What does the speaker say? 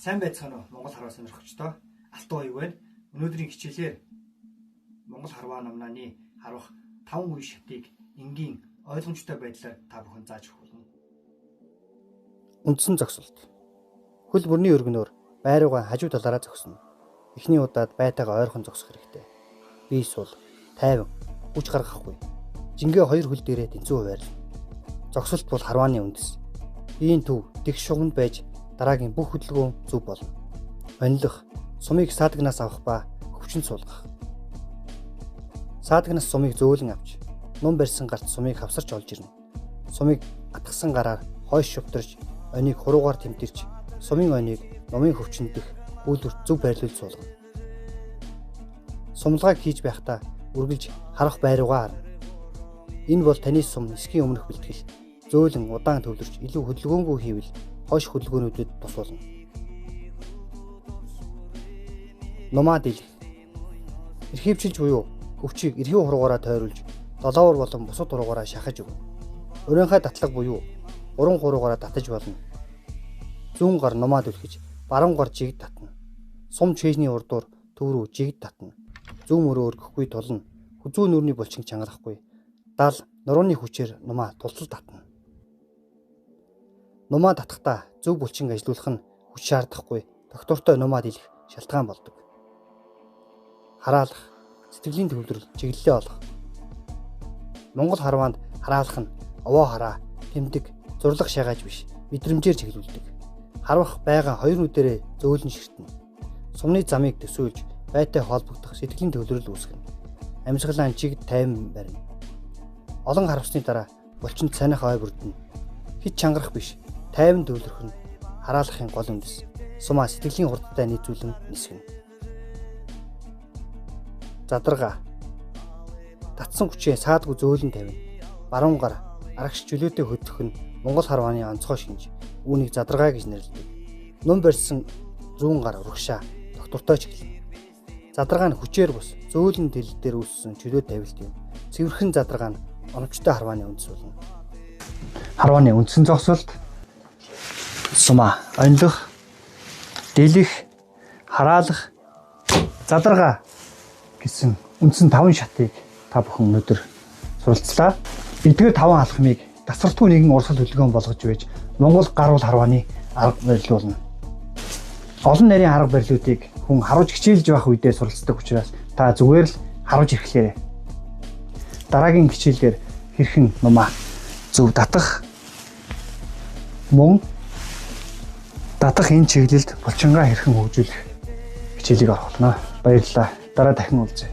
Сайн байцгаана уу Монгол харваа сонирхогчдоо. Алтан оюу байна. Өнөөдрийн хичээлээр Монгол харваа номнооны харвах 5 үе шатыг энгийн ойлгомжтой байдлаар та бүхэн зааж өгөх болно. Үндсэн зогсолт. Хөл бүрний өргөнөөр байруугаа хажуу талаараа зогсно. Эхний удаад байтайгаа ойрхон зогсох хэрэгтэй. Бие сул, тайван, хүч гаргахгүй. Жингээ хоёр хөл дээрээ тэнцүү хуваарлна. Зогсолт бол харвааны үндэс. Биеийн төв дэх шугамд байж дараагийн бүх хөдөлгөөн зөв болно. Онилох, сумыг саадагнаас авах ба хөвчөнд суулгах. Саадагнаас сумыг зөөлөн авч, нум барьсан гарт сумыг хавсарч олж ирнэ. Сумыг атгсан гараар хойш шувтарч, онийг хуруугаар тэмтэрч, сумын онийг номын хөвчөнд дэх үйлдвэрт зөв байрлуулж суулгана. Сумлагааг хийж байхдаа үргэлж харах байруугаа харна. Энэ бол таны сум нисхийн өмнөх бэлтгэл. Зөөлөн удаан төвлөрч илүү хөдөлгөөнгүй хийвэл хойш хөдөлгөөнүүдэд тус болно. Нумаа дийлэх. Эрхийвчилж буюу хөвчийг эрхий хуруугаараа тойруулж, долоовор болон бусад хуруугаараа шахаж өгнө. Өрөөнхай татлаг буюу уран хуруугаараа татаж болно. Зүүн гар нумаа дүлхэж, баруун гар жигд татна. Сум чэйжний урдуур төв рүү жигд татна. Зүүн мөрөө өргөхгүй тулна. Хүзүү нүрний булчин чангарахгүй. Дал нурууны хүчээр нумаа тултал татна. Нумаа татахдаа зөв булчин ажилуулах нь хүч шаардахгүй, доктортой нумаа дийлэх шалтгаан болдог. Хараалах, сэтгэлийн төвлөрөл, чиглэлээ олох. Монгол харваанд хараалах нь овоо хараа, тэмдэг, зурлаг шагааж биш, мэдрэмжээр чиглүүлдэг. Харвах байгаа хоёр нүдэрээ зөөлөн ширтнэ. Сумны замыг төсөөлж, байтай холбогдох сэтгэлийн төвлөрөл үүсгэнэ. Амьсгалаа чигд тайван барина. Олон харвсны дараа булчинд санах ой бүрдэнэ. Хит чангарах биш, тайван төвлөрөх нь хараалахын гол үндэс. Сумаа сэтгэлийн хурдтай нийцүүлэн нисгэнэ. Задаргаа. Татсан хүчээ саадгүй зөөлөн тавина. Баруун гар арагш чөлөөтэй хөдлөх нь Монгол харвааны онцгой шинж. Үүнийг задаргаа гэж нэрлэдэг. Нум барьсан зүүн гар урагшаа доктортой чиглэнэ. Задаргаа нь хүчээр бус зөөлөн тэлэл дээр үүссэн чөлөө тавилт юм. Цэвэрхэн задаргаа нь оновчтой харвааны үндэс болно. Харвааны үндсэн зогсолт. Сумаа онилох, дийлэх, хараалах, задаргаа гэсэн үндсэн 5 шатыг та бүхэн өнөөдөр суралцлаа. Эдгээр 5 алхмыг тасралтгүй нэгэн урсгал хөдөлгөөн болгож байж Монгол гаруул харвааны арга барил болно. Олон нарийн арга барилуудыг хүн харуулж хичээлж байх үедээ суралцдаг учраас та зүгээр л харуулж ирэхлээрэй. Дараагийн хичээлээр хэрхэн нумаа зөв татах, мөн татах энэ чиглэлд булчингаа хэрхэн хөгжүүлэх хичээлийг оруулна. Баярлалаа. Дараа дахин уулзъя.